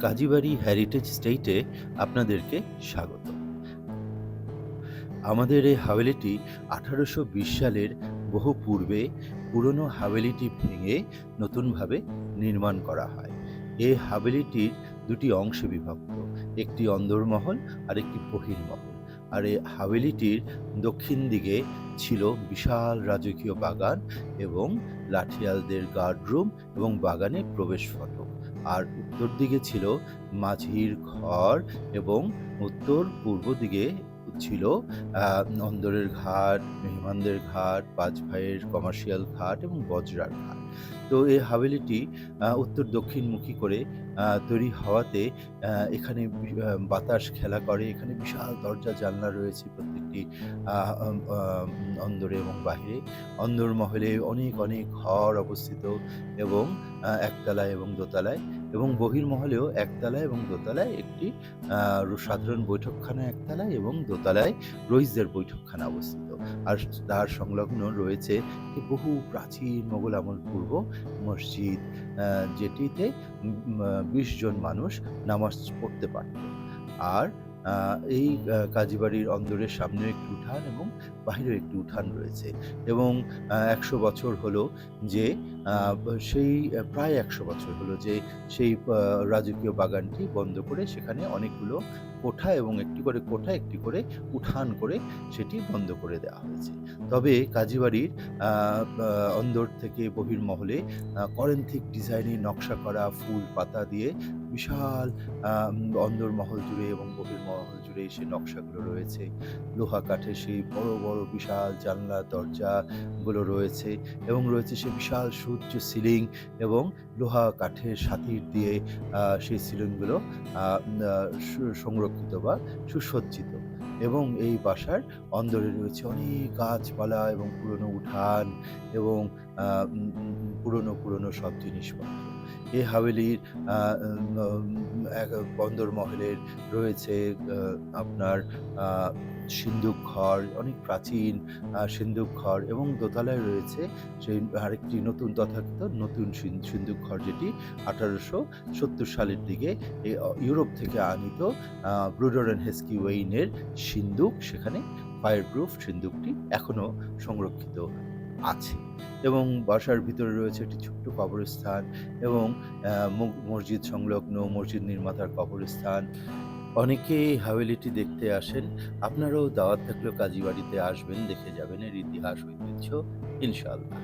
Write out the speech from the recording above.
Kazibari heritage স্টেটে আপনাদেরকে স্বাগত। আমাদের এই হাভেলিটি ১৮২০ সালের বহু পূর্বে পুরনো হাভেলিটি ভেঙে নতুনভাবে নির্মাণ করা হয়। এই হাভেলিটির দুটি অংশে বিভক্ত, একটি অন্দরমহল আর একটি বহির্মহল। আর এই হাভেলিটির দক্ষিণ দিকে ছিল বিশাল রাজকীয় বাগান এবং লাঠিয়ালদের গার্ডরুম এবং বাগানে প্রবেশ ফটক। আর উত্তর দিকে ছিল মাঝির ঘর এবং উত্তর পূর্ব দিকে ছিল অন্দরের ঘাট, মেহমানদের ঘাট, পাঁচ ভাইয়ের কমার্শিয়াল ঘাট এবং বজরার ঘাট। তো এই হাভেলিটি উত্তর দক্ষিণমুখী করে তৈরি হওয়াতে এখানে বাতাস খেলা করে। এখানে বিশাল দরজা জানলা রয়েছে প্রত্যেকটি আ আম আম অন্দরে এবং বাহিরে। অন্দরমহলে অনেক, অনেক ঘর অবস্থিত এবং একতলায় এবং দোতলায়, এবং বহির্মহলেও একতলায় এবং দোতলায় একটি আ সাধারণ বৈঠকখানা একতলায় এবং দোতলায় রইসদের বৈঠকখানা অবস্থিত। আর তার সংলগ্ন রয়েছে একটি বহু প্রাচীন মোগল আমল পূর্ব মসজিদ, যেটিতে ২০ জন মানুষ নামাজ পড়তে পারত। আর আ এই কাজীবাড়ির অন্দরের সামনেও একটি উঠান এবং বাহিরেও একটি উঠান রয়েছে, এবং ১০০ বছর হলো যে আ সেই প্রায় ১০০ বছর হলো যে সেই রাজকীয় বাগানটি বন্ধ করে সেখানে অনেকগুলো কোঠা এবং একটি করে কোঠা, একটি করে উঠান করে সেটি বন্ধ করে দেওয়া হয়েছে। তবে কাজীবাড়ির আ আ অন্দর থেকে বহির্মহলে করেন্থিক ডিজাইনে নকশা করা ফুল পাতা দিয়ে বিশাল অন্দরমহল জুড়ে এবং বহির্মহল জুড়ে সেই নকশাগুলো রয়েছে। লোহা কাঠের সেই বড়, বড় বিশাল জানলা দরজাগুলো রয়েছে, এবং রয়েছে সেই বিশাল সুউচ্চ সিলিং এবং লোহা কাঠের সাতির দিয়ে সেই সিলিংগুলো আ আ সংরক্ষিত বা সুসজ্জিত। এবং এই বাসার অন্দরে রয়েছে অনেক গাছপালা এবং পুরনো উঠান এবং আ উম উম পুরনো, পুরনো সব জিনিসপত্র। এই হাভেলির আ উম এক বন্দর মহলের রয়েছে আপনার আ সিন্দুক ঘর, অনেক প্রাচীন সিন্দুক ঘর, এবং দোতলায় রয়েছে সেই আরেকটি নতুন তথাকথিত নতুন সিন্দুক ঘর, যেটি ১৮৭০ সালের দিকে ইউরোপ থেকে আনিত ব্রুডার অ্যান্ড হেস্কি ওয়েইনের সিন্দুক। সেখানে ফায়ার প্রুফ সিন্দুকটি এখনো সংরক্ষিত আছে, এবং বাসার ভিতরে রয়েছে একটি ছোট্ট কবরস্থান এবং মসজিদ সংলগ্ন মসজিদ নির্মাতার কবরস্থান। অনেকেই হাভেলিটি দেখতে আসেন। আপনারাও দাওয়াত থাকলেও কাজীবাড়িতে আসবেন, দেখে যাবেন এর ইতিহাস ঐতিহ্য ইনশাআল্লাহ।